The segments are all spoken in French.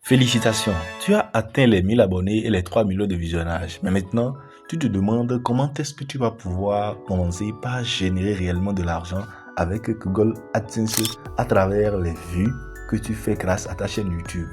Félicitations, tu as atteint les 1000 abonnés et les 3 millions de visionnages. Mais maintenant, tu te demandes comment est-ce que tu vas pouvoir commencer par générer réellement de l'argent avec Google AdSense à travers les vues que tu fais grâce à ta chaîne YouTube.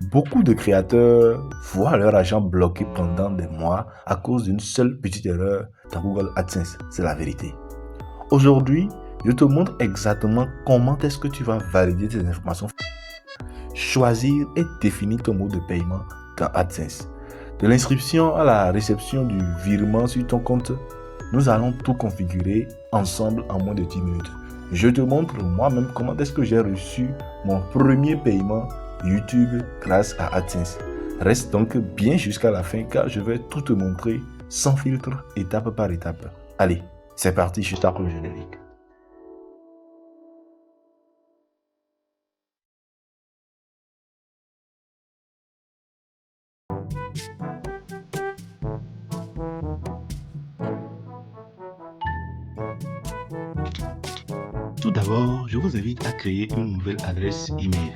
Beaucoup de créateurs voient leur argent bloqué pendant des mois à cause d'une seule petite erreur dans Google AdSense. C'est la vérité. Aujourd'hui, je te montre exactement comment est-ce que tu vas valider tes informations. Choisir et définir ton mode de paiement dans AdSense. De l'inscription à la réception du virement sur ton compte, nous allons tout configurer ensemble en moins de 10 minutes. Je te montre moi-même comment est-ce que j'ai reçu mon premier paiement YouTube grâce à AdSense. Reste donc bien jusqu'à la fin car je vais tout te montrer sans filtre, étape par étape. Allez, c'est parti, je tape le générique. Tout d'abord, je vous invite à créer une nouvelle adresse email.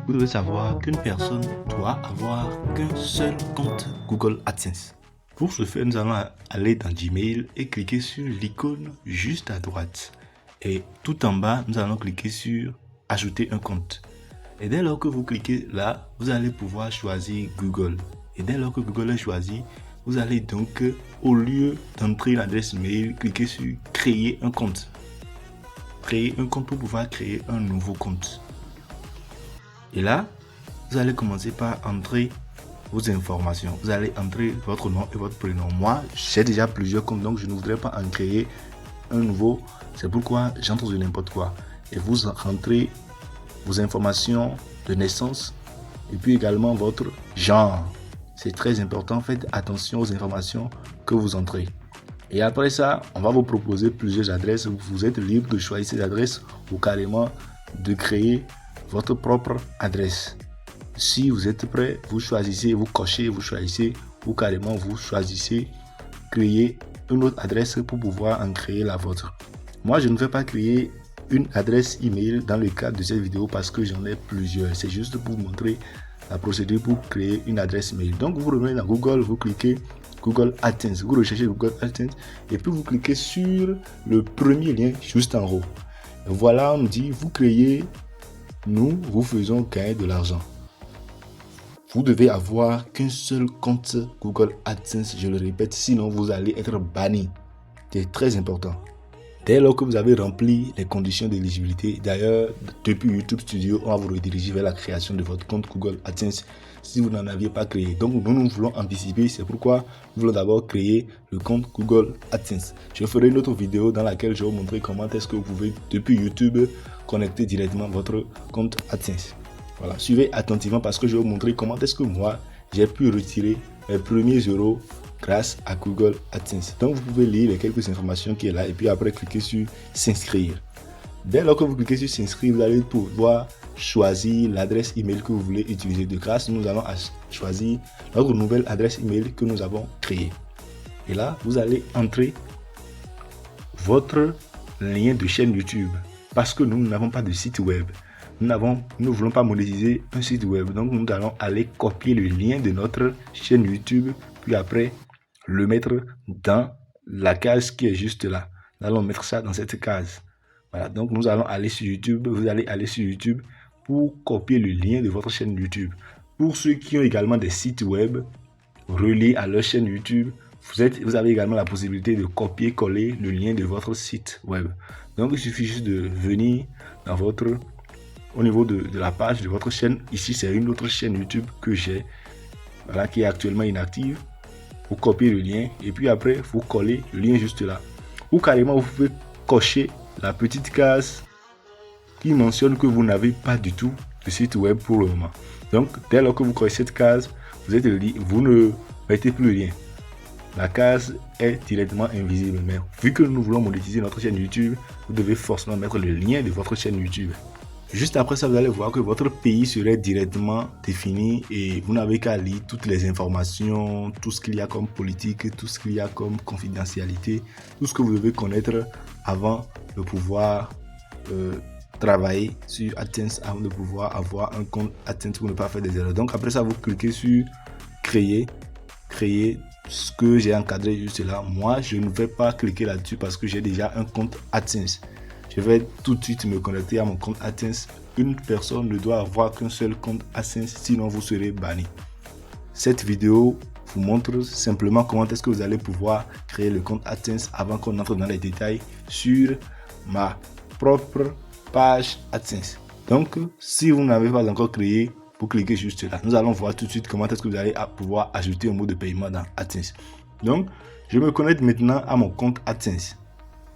Vous devez savoir qu'une personne doit avoir qu'un seul compte Google AdSense. Pour ce faire, nous allons aller dans Gmail et cliquer sur l'icône juste à droite. Et tout en bas, nous allons cliquer sur Ajouter un compte. Et dès lors que vous cliquez là, vous allez pouvoir choisir Google. Et dès lors que Google est choisi, vous allez donc, au lieu d'entrer l'adresse mail, cliquer sur Créer un compte. Créer un compte pour pouvoir créer un nouveau compte. Et là, vous allez commencer par entrer vos informations. Vous allez entrer votre nom et votre prénom. Moi, j'ai déjà plusieurs comptes, donc je ne voudrais pas en créer un nouveau. C'est pourquoi j'entre de n'importe quoi. Et vous rentrez vos informations de naissance et puis également votre genre. C'est très important. Faites attention aux informations que vous entrez. Et après ça, on va vous proposer plusieurs adresses. Vous êtes libre de choisir ces adresses ou carrément de créer votre propre adresse. Si vous êtes prêt, vous choisissez, vous cochez, vous choisissez ou carrément vous choisissez créer une autre adresse pour pouvoir en créer la vôtre. Moi, je ne vais pas créer une adresse email dans le cadre de cette vidéo parce que j'en ai plusieurs. C'est juste pour vous montrer la procédure pour créer une adresse email. Donc, vous revenez dans Google, vous cliquez Google AdSense, vous recherchez Google AdSense et puis vous cliquez sur le premier lien juste en haut. Voilà, on nous dit, vous créez, nous vous faisons gagner de l'argent. Vous devez avoir qu'un seul compte Google AdSense, je le répète, sinon vous allez être banni. C'est très important. Dès lors que vous avez rempli les conditions d'éligibilité, d'ailleurs, depuis YouTube Studio, on va vous rediriger vers la création de votre compte Google AdSense si vous n'en aviez pas créé. Donc, nous voulons anticiper, c'est pourquoi nous voulons d'abord créer le compte Google AdSense. Je ferai une autre vidéo dans laquelle je vais vous montrer comment est-ce que vous pouvez, depuis YouTube, connecter directement votre compte AdSense. Voilà, suivez attentivement parce que je vais vous montrer comment est-ce que moi, j'ai pu retirer mes premiers euros grâce à Google AdSense. Donc, vous pouvez lire les quelques informations qui est là et puis après cliquer sur s'inscrire. Dès lors que vous cliquez sur s'inscrire, vous allez pouvoir choisir l'adresse email que vous voulez utiliser. De grâce, nous allons choisir notre nouvelle adresse email que nous avons créée. Et là, vous allez entrer votre lien de chaîne YouTube parce que nous n'avons pas de site web. Nous ne voulons pas monétiser un site web. Donc, nous allons aller copier le lien de notre chaîne YouTube puis après le mettre dans la case qui est juste là. Nous allons mettre ça dans cette case. Voilà, donc nous allons aller sur YouTube. Vous allez aller sur YouTube pour copier le lien de votre chaîne YouTube. Pour ceux qui ont également des sites web reliés à leur chaîne YouTube, vous avez également la possibilité de copier-coller le lien de votre site web. Donc il suffit juste de venir dans au niveau de la page de votre chaîne. Ici, c'est une autre chaîne YouTube que j'ai, voilà, qui est actuellement inactive. Vous copiez le lien et puis après vous collez le lien juste là. Ou carrément vous pouvez cocher la petite case qui mentionne que vous n'avez pas du tout de site web pour le moment. Donc dès lors que vous cochez cette case, vous ne mettez plus le lien. La case est directement invisible. Mais vu que nous voulons monétiser notre chaîne YouTube, vous devez forcément mettre le lien de votre chaîne YouTube. Juste après ça, vous allez voir que votre pays serait directement défini et vous n'avez qu'à lire toutes les informations, tout ce qu'il y a comme politique, tout ce qu'il y a comme confidentialité, tout ce que vous devez connaître avant de pouvoir travailler sur AdSense avant de pouvoir avoir un compte AdSense pour ne pas faire des erreurs. Donc après ça, vous cliquez sur créer ce que j'ai encadré juste là. Moi, je ne vais pas cliquer là-dessus parce que j'ai déjà un compte AdSense. Je vais tout de suite me connecter à mon compte AdSense. Une personne ne doit avoir qu'un seul compte AdSense, sinon vous serez banni. Cette vidéo vous montre simplement comment est-ce que vous allez pouvoir créer le compte AdSense avant qu'on entre dans les détails sur ma propre page AdSense. Donc, si vous n'avez pas encore créé, vous cliquez juste là. Nous allons voir tout de suite comment est-ce que vous allez pouvoir ajouter un mot de paiement dans AdSense. Donc, je me connecte maintenant à mon compte AdSense.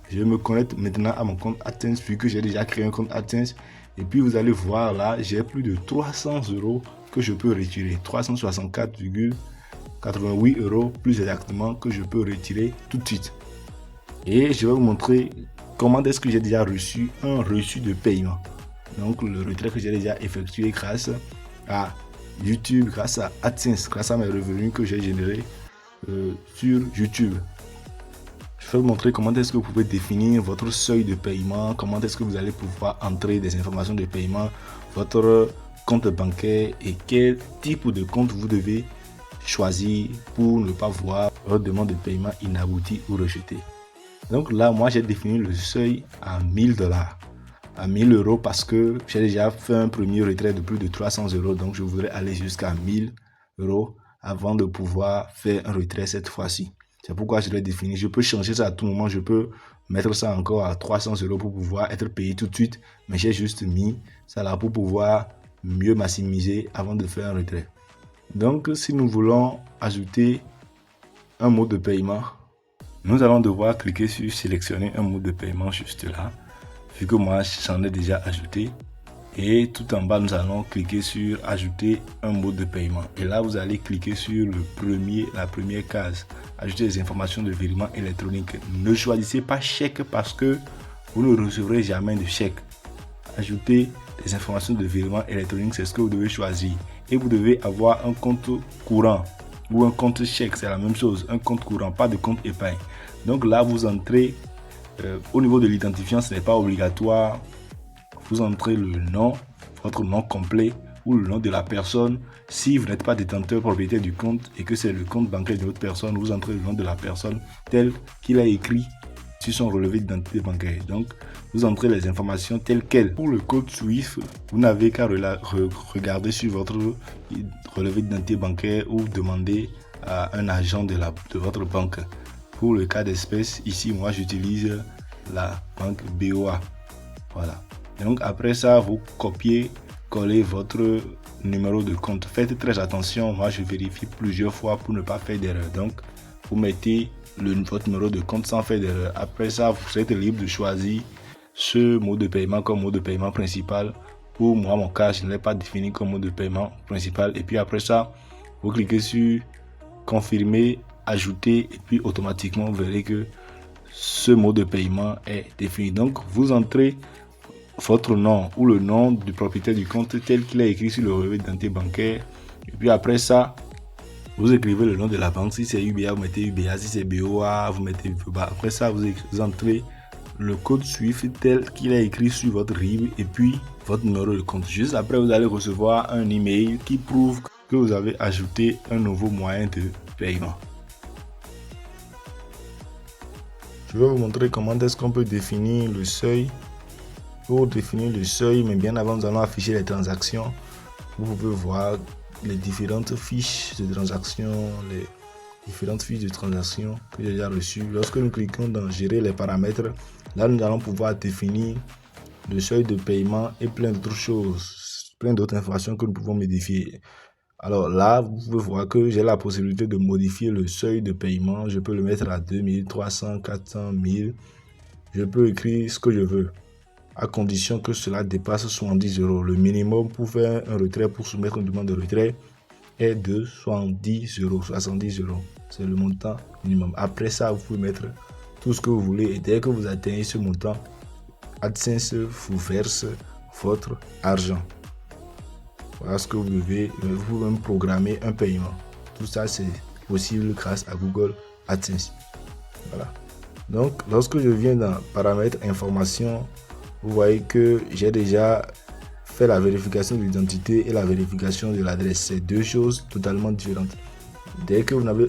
Je me connecte maintenant à mon compte AdSense vu que j'ai déjà créé un compte AdSense. Et puis, vous allez voir là, j'ai plus de 300 € que je peux retirer. 364,88 € plus exactement que je peux retirer tout de suite. Et je vais vous montrer comment est-ce que j'ai déjà reçu un reçu de paiement. Donc, le retrait que j'ai déjà effectué grâce à YouTube, grâce à AdSense, grâce à mes revenus que j'ai générés sur YouTube. Je vais vous montrer comment est-ce que vous pouvez définir votre seuil de paiement, comment est-ce que vous allez pouvoir entrer des informations de paiement, votre compte bancaire et quel type de compte vous devez choisir pour ne pas voir votre demande de paiement inaboutie ou rejetée. Donc là, moi, j'ai défini le seuil à 1000 $. À 1000 € parce que j'ai déjà fait un premier retrait de plus de 300 €. Donc, je voudrais aller jusqu'à 1000 € avant de pouvoir faire un retrait cette fois-ci. C'est pourquoi je l'ai défini. Je peux changer ça à tout moment. Je peux mettre ça encore à 300 € pour pouvoir être payé tout de suite. Mais j'ai juste mis ça là pour pouvoir mieux maximiser avant de faire un retrait. Donc, si nous voulons ajouter un mode de paiement, nous allons devoir cliquer sur sélectionner un mode de paiement juste là. Vu que moi, j'en ai déjà ajouté. Et tout en bas, nous allons cliquer sur ajouter un mode de paiement. Et là, vous allez cliquer sur la première case. Ajouter les informations de virement électronique. Ne choisissez pas chèque parce que vous ne recevrez jamais de chèque. Ajouter les informations de virement électronique, c'est ce que vous devez choisir. Et vous devez avoir un compte courant ou un compte chèque, c'est la même chose. Un compte courant, pas de compte épargne. Donc là, vous entrez au niveau de l'identifiant, ce n'est pas obligatoire. Vous entrez le nom, votre nom complet ou le nom de la personne. Si vous n'êtes pas détenteur propriétaire du compte et que c'est le compte bancaire de votre personne, vous entrez le nom de la personne tel qu'il a écrit sur son relevé d'identité bancaire. Donc, vous entrez les informations telles quelles. Pour le code SWIFT, vous n'avez qu'à regarder sur votre relevé d'identité bancaire ou demander à un agent de votre banque. Pour le cas d'espèce, ici, moi, j'utilise la banque BOA. Voilà. Donc, après ça, vous copiez-collez votre numéro de compte. Faites très attention. Moi, je vérifie plusieurs fois pour ne pas faire d'erreur. Donc, vous mettez votre numéro de compte sans faire d'erreur. Après ça, vous êtes libre de choisir ce mode de paiement comme mode de paiement principal. Pour moi, mon cas, je ne l'ai pas défini comme mode de paiement principal. Et puis après ça, vous cliquez sur confirmer, ajouter et puis automatiquement vous verrez que ce mode de paiement est défini. Donc vous entrez votre nom ou le nom du propriétaire du compte tel qu'il est écrit sur le relevé d'identité bancaire. Et puis après ça, vous écrivez le nom de la banque. Si c'est UBA, vous mettez UBA. Si c'est BOA, vous mettez BOA. Après ça, vous entrez le code SWIFT tel qu'il est écrit sur votre RIB et puis votre numéro de compte. Juste après, vous allez recevoir un email qui prouve que vous avez ajouté un nouveau moyen de paiement. Je vais vous montrer comment est-ce qu'on peut définir le seuil. Pour définir le seuil, mais bien avant, nous allons afficher les transactions. Vous pouvez voir les différentes fiches de transactions, les différentes fiches de transactions que j'ai déjà reçues. Lorsque nous cliquons dans gérer les paramètres, là nous allons pouvoir définir le seuil de paiement et plein d'autres choses, plein d'autres informations que nous pouvons modifier. Alors là, vous pouvez voir que j'ai la possibilité de modifier le seuil de paiement. Je peux le mettre à 2000, 300, 400, 1000. Je peux écrire ce que je veux, à condition que cela dépasse 70 €. Le minimum pour faire un retrait, pour soumettre une demande de retrait, est de 70 €. 70 €, c'est le montant minimum. Après ça, vous pouvez mettre tout ce que vous voulez. Et dès que vous atteignez ce montant, AdSense vous verse votre argent. Voilà ce que vous devez. Vous pouvez même programmer un paiement. Tout ça, c'est possible grâce à Google AdSense. Voilà. Donc, lorsque je viens dans paramètres informations, vous voyez que j'ai déjà fait la vérification de l'identité et la vérification de l'adresse. C'est deux choses totalement différentes.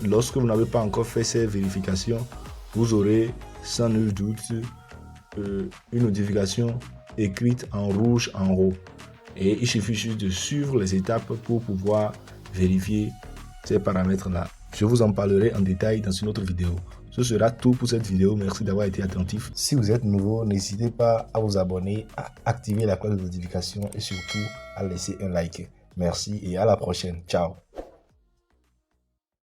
Lorsque vous n'avez pas encore fait ces vérifications, vous aurez sans nul doute une notification écrite en rouge en haut. Et il suffit juste de suivre les étapes pour pouvoir vérifier ces paramètres-là. Je vous en parlerai en détail dans une autre vidéo. Ce sera tout pour cette vidéo. Merci d'avoir été attentif. Si vous êtes nouveau, n'hésitez pas à vous abonner, à activer la cloche de notification et surtout à laisser un like. Merci et à la prochaine. Ciao.